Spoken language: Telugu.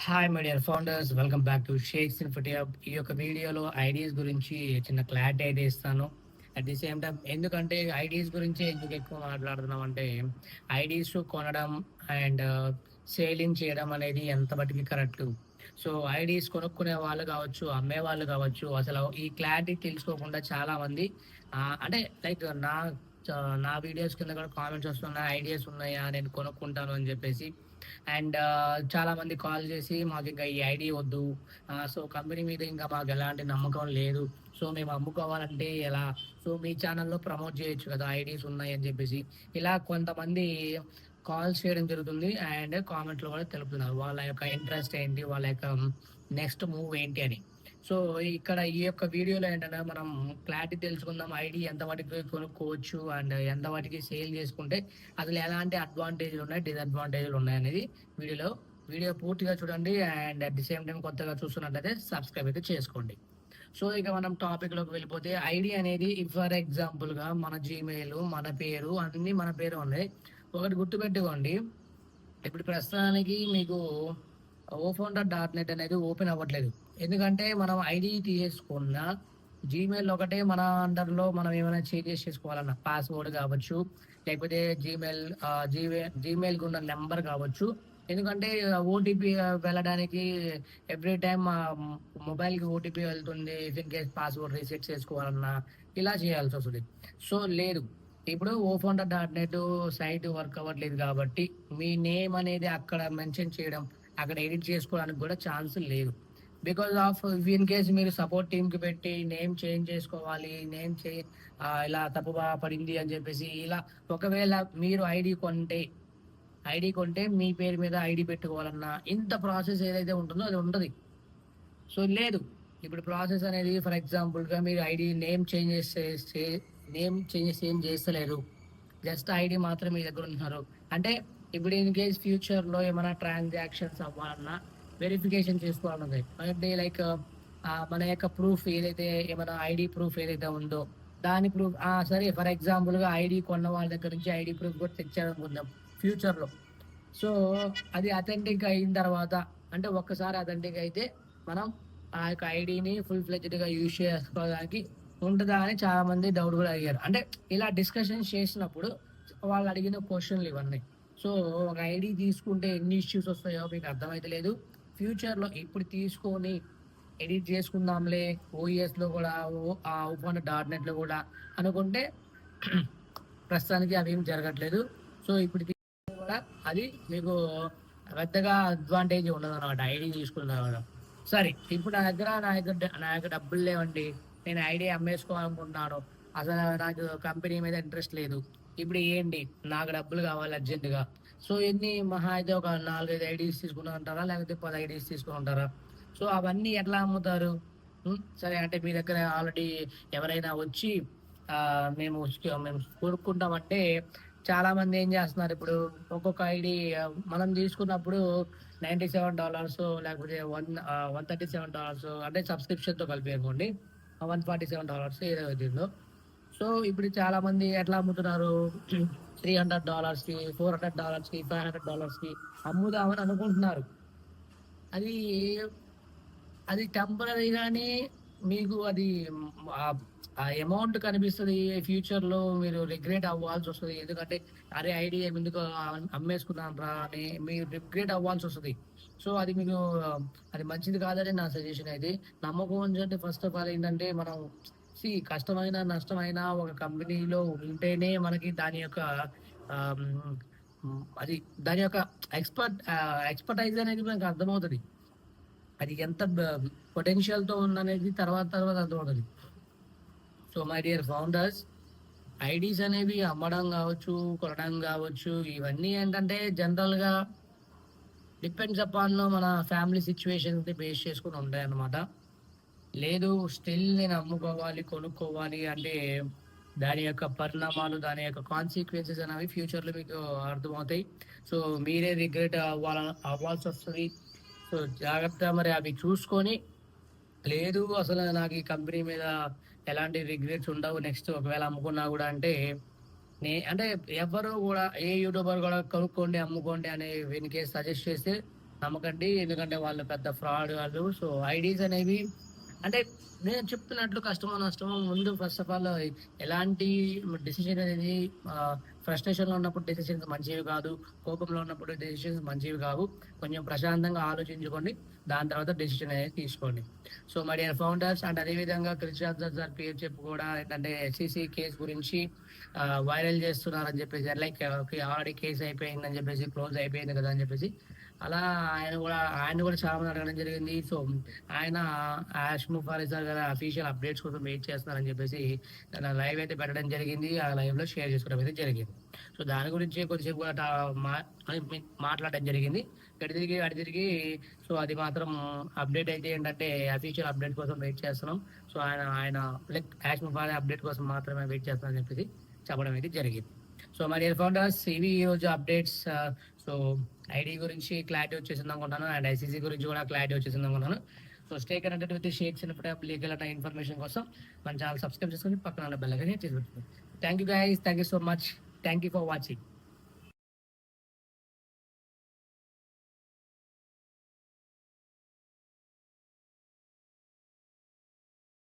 Hi my dear founders, welcome back to Shaik's infotech hub. ఈ యొక్క వీడియోలో ఐడియాస్ గురించి చిన్న క్లారిటీ అయితే ఇస్తాను. అట్ ది సేమ్ టైం ఎందుకంటే ఐడియాస్ గురించి ఎందుకు ఎక్కువ మాట్లాడుతున్నాం అంటే ఐడియాస్ కొనడం అండ్ సేలింగ్ చేయడం అనేది ఎంత మటుకి కరెక్ట్. సో ఐడియాస్ కొనుక్కునే వాళ్ళు కావచ్చు, అమ్మే వాళ్ళు కావచ్చు, అసలు ఈ క్లారిటీ తెలుసుకోకుండా చాలా మంది అంటే లైక్ నా వీడియోస్ కింద కూడా కామెంట్స్ వస్తున్నాయి, ఐడియాస్ ఉన్నాయా నేను కొనుక్కుంటాను అని చెప్పేసి. అండ్ చాలా మంది కాల్ చేసి మాకు ఇంకా ఈ ఐడి వద్దు, సో కంపెనీ మీద ఇంకా మాకు ఎలాంటి నమ్మకం లేదు, సో మేము అమ్ముకోవాలంటే ఎలా, సో మీ ఛానల్లో ప్రమోట్ చేయొచ్చు కదా ఐడీస్ ఉన్నాయి అని చెప్పేసి ఇలా కొంతమంది కాల్స్ చేయడం జరుగుతుంది. అండ్ కామెంట్లో కూడా తెలుపుతున్నారు వాళ్ళ యొక్క ఇంట్రెస్ట్ ఏంటి, వాళ్ళ యొక్క నెక్స్ట్ మూవ్ ఏంటి అని. సో ఇక్కడ ఈ యొక్క వీడియోలో ఏంటంటే మనం క్లారిటీ తెలుసుకుందాం, ఐడి ఎంత వాటికి కొనుక్కోవచ్చు అండ్ ఎంత వాటికి సేల్ చేసుకుంటే అసలు ఎలాంటి అడ్వాంటేజ్లు ఉన్నాయి, డిసడ్వాంటేజ్లు ఉన్నాయి అనేది వీడియో పూర్తిగా చూడండి. And at the same time కొత్తగా చూస్తున్నట్లయితే సబ్స్క్రైబ్ అయితే చేసుకోండి. సో ఇక మనం టాపిక్లోకి వెళ్ళిపోతే ఐడి అనేది ఫర్ ఎగ్జాంపుల్గా మన జీమెయిల్, మన పేరు, అన్నీ మన పేరు ఉన్నాయి. ఒకటి గుర్తుపెట్టుకోండి, ఇప్పుడు ప్రస్తుతానికి మీకు oFounder.net అనేది ఓపెన్ అవ్వట్లేదు. ఎందుకంటే మనం ఐడి తీసేసుకున్న జీమెయిల్ ఒకటే మన అండర్లో మనం ఏమైనా చేంజెస్ చేసుకోవాలన్న పాస్వర్డ్ కావచ్చు, లేకపోతే జీమెయిల్కి ఉన్న నెంబర్ కావచ్చు. ఎందుకంటే ఓటీపీ వెళ్ళడానికి ఎవ్రీ టైం మా మొబైల్కి ఓటీపీ వెళ్తుంది. If in case password reset చేసుకోవాలన్నా ఇలా చేయాల్సి వస్తుంది. సో లేదు, ఇప్పుడు oFounder.net సైట్ వర్క్ అవ్వట్లేదు కాబట్టి మీ నేమ్ అనేది అక్కడ మెన్షన్ చేయడం, అక్కడ ఎడిట్ చేసుకోవడానికి కూడా ఛాన్స్ లేదు. బికాస్ ఆఫ్ ఇన్ కేస్ మీరు సపోర్ట్ టీమ్కి పెట్టి నేమ్ చేంజ్ చేసుకోవాలి, ఇలా తప్పుగా పడింది అని చెప్పేసి ఇలా ఒకవేళ మీరు ఐడి కొంటే మీ పేరు మీద ఐడి పెట్టుకోవాలన్నా ఇంత ప్రాసెస్ ఏదైతే ఉంటుందో అది ఉంటుంది. సో లేదు, ఇప్పుడు ప్రాసెస్ అనేది ఫర్ ఎగ్జాంపుల్గా మీరు ఐడి నేమ్ చేంజెస్ ఏం చేస్తలేరు, జస్ట్ ఐడి మాత్రం మీ దగ్గర ఉంటున్నారు అంటే ఇప్పుడు ఇన్ కేస్ ఫ్యూచర్లో ఏమైనా ట్రాన్సాక్షన్స్ అవ్వాలన్నా వెరిఫికేషన్ చేసుకోవాలన్నది అంటే లైక్ మన యొక్క ప్రూఫ్ ఏదైతే, ఏమైనా ఐడి ప్రూఫ్ ఏదైతే ఉందో దాని ప్రూఫ్ సరే ఫర్ ఎగ్జాంపుల్గా ఐడి కొన్న వాళ్ళ దగ్గర నుంచి ఐడి ప్రూఫ్ కూడా తెచ్చారనుకుందాం ఫ్యూచర్లో. సో అది అథెంటిక్ అయిన తర్వాత అంటే ఒక్కసారి అథెంటిక్ అయితే మనం ఆ యొక్క ఐడిని ఫుల్ ఫ్లెజ్డ్గా యూజ్ చేసుకోవడానికి ఉంటుందా అని చాలా మంది డౌట్ కూడా అడిగారు. అంటే ఇలా డిస్కషన్ చేసినప్పుడు వాళ్ళు అడిగిన క్వశ్చన్లు ఇవన్నీ. సో ఒక ఐడి తీసుకుంటే ఎన్ని ఇష్యూస్ వస్తాయో మీకు అర్థమైతే లేదు. ఫ్యూచర్లో ఇప్పుడు తీసుకొని ఎడిట్ చేసుకుందాంలే ఓఈఎస్లో కూడా, oFounder.netలో కూడా అనుకుంటే ప్రస్తుతానికి అవి ఏం జరగట్లేదు. సో ఇప్పుడు కూడా అది మీకు పెద్దగా అడ్వాంటేజ్ ఉండదు అనమాట ఐడి తీసుకున్న తర్వాత. సరే ఇప్పుడు నా దగ్గర డబ్బులు లేవండి, నేను ఐడి అమ్మేసుకోవాలనుకుంటున్నాను, అసలు నాకు కంపెనీ మీద ఇంట్రెస్ట్ లేదు, ఇప్పుడు ఏంటి నాకు డబ్బులు కావాలి అర్జెంటుగా. సో ఎన్ని మహా అయితే ఒక 4-5 ఐడీస్ తీసుకుని ఉంటారా, లేకపోతే 10 ఐడీస్ తీసుకుని ఉంటారా. సో అవన్నీ ఎట్లా అమ్ముతారు? సరే అంటే మీ దగ్గర ఆల్రెడీ ఎవరైనా వచ్చి మేము కొనుక్కుంటామంటే చాలా మంది ఏం చేస్తున్నారు, ఇప్పుడు ఒక్కొక్క ఐడి మనం తీసుకున్నప్పుడు $97 లేకపోతే $137 అంటే సబ్స్క్రిప్షన్తో కలిపి అనుకోండి, $147 ఏదో అవుతుందో. సో ఇప్పుడు చాలా మంది ఎట్లా అమ్ముతున్నారు, $300కి, $400కి, $500కి అమ్ముదామని అనుకుంటున్నారు. అది అది టెంపరీగానే మీకు అది ఆ అమౌంట్ కనిపిస్తుంది, ఫ్యూచర్లో మీరు రిగ్రెట్ అవ్వాల్సి వస్తుంది. ఎందుకంటే అరే ఐడియా ఎందుకు అమ్మేసుకున్నాను రా అని మీరు రిగ్రెట్ అవ్వాల్సి వస్తుంది. సో అది మీకు అది మంచిది కాదని నా సజెషన్ అయితే. నమ్మకం అంటే ఫస్ట్ ఆఫ్ ఆల్ ఏంటంటే మనం కష్టమైన నష్టమైన ఒక కంపెనీలో ఉంటేనే మనకి దాని యొక్క అది దాని యొక్క ఎక్స్పర్టైజ్ అనేది మనకు అర్థమవుతుంది. అది ఎంత పొటెన్షియల్తో ఉందనేది తర్వాత అర్థమవుతుంది. So my dear founders, IDs అనేవి అమ్మడం కావచ్చు, కొనడం కావచ్చు, ఇవన్నీ ఏంటంటే జనరల్గా డిపెండ్స్ అపాన్ మన ఫ్యామిలీ సిచ్యువేషన్స్ బేస్ చేసుకుని ఉంటాయి అన్నమాట. లేదు స్టిల్ నేను అమ్ముకోవాలి, కొనుక్కోవాలి అంటే దాని యొక్క పరిణామాలు, దాని యొక్క కాన్సిక్వెన్సెస్ అనేవి ఫ్యూచర్లో మీకు అర్థమవుతాయి. సో మీరే రిగ్రెట్ అవ్వాల్సి వస్తుంది. సో జాగ్రత్త మరి అవి చూసుకొని, లేదు అసలు నాకు ఈ కంపెనీ మీద ఎలాంటి రిగ్రెట్స్ ఉండవు నెక్స్ట్ ఒకవేళ అమ్ముకున్నా కూడా అంటే అంటే ఎవరు కూడా ఏ యూట్యూబర్ కూడా కొనుక్కోండి అమ్ముకోండి అని వీనికి సజెస్ట్ చేస్తే నమ్మకండి. ఎందుకంటే వాళ్ళు పెద్ద ఫ్రాడ్ వాళ్ళు. సో, ఐడీస్ అనేవి అంటే నేను చెప్తున్నట్లు కష్టమో, నష్టమో ముందు ఫస్ట్ ఆఫ్ ఆల్ ఎలాంటి డెసిషన్ అనేది ఫ్రస్ట్రేషన్‌లో ఉన్నప్పుడు డెసిషన్స్ మంచివి కాదు. కోపంలో ఉన్నప్పుడు డెసిషన్స్ మంచివి కావు. కొంచెం ప్రశాంతంగా ఆలోచించుకోండి. దాని తర్వాత డెసిషన్ అనేది తీసుకోండి. So, my dear founders and అదే విధంగా కృషిరాజ్ సార్ పేరు చెప్పి కూడా ఏంటంటే ఎస్‌సీసీ కేస్ గురించి వైరల్ చేస్తున్నారని చెప్పేసి లైక్ ఆల్రెడీ కేస్ అయిపోయిందని చెప్పేసి క్లోజ్ అయిపోయింది కదా అని చెప్పేసి అలా ఆయన కూడా చాలా మంది అడగడం జరిగింది. సో, ఆయన యాష్ ముఫారీ సార్ గారి అఫీషియల్ అప్డేట్స్ కోసం వెయిట్ చేస్తున్నారని చెప్పేసి తన లైవ్ అయితే పెట్టడం జరిగింది. ఆ లైవ్‌లో షేర్ చేసుకోవడం అయితే జరిగింది. సో, దాని గురించి కొద్దిసేపు కూడా మా ఐ మీన్ మాట్లాడడం జరిగింది. ఇటు తిరిగి, అటు తిరిగి సో, అది మాత్రం అప్డేట్ అయితే ఏంటంటే అఫీషియల్ అప్డేట్ కోసం వెయిట్ చేస్తున్నాం. సో, ఆయన లైక్ యాష్ ముఫారీ అప్డేట్ కోసం మాత్రమే వెయిట్ చేస్తున్నారని చెప్పేసి చెప్పడం అయితే జరిగింది. సో, మరి డియర్ ఫౌండర్స్ ఇవి ఈరోజు అప్డేట్స్. సో, ఐడీ గురించి క్లారిటీ వచ్చేసింది అనుకుంటాను. అండ్ ఐసీసీ గురించి కూడా క్లారిటీ వచ్చేసింది అనుకుంటాను. So, stay connected with Shaik's infotech legal అన్న ఇన్ఫర్మేషన్ కోసం మన ఛానల్ సబ్స్క్రైబ్ చేసుకొని పక్కన ఉన్న బెల్ ఐకాన్ హిట్ చేసి పెట్టుకోండి. Thank you guys. Thank you so much. Thank you for watching.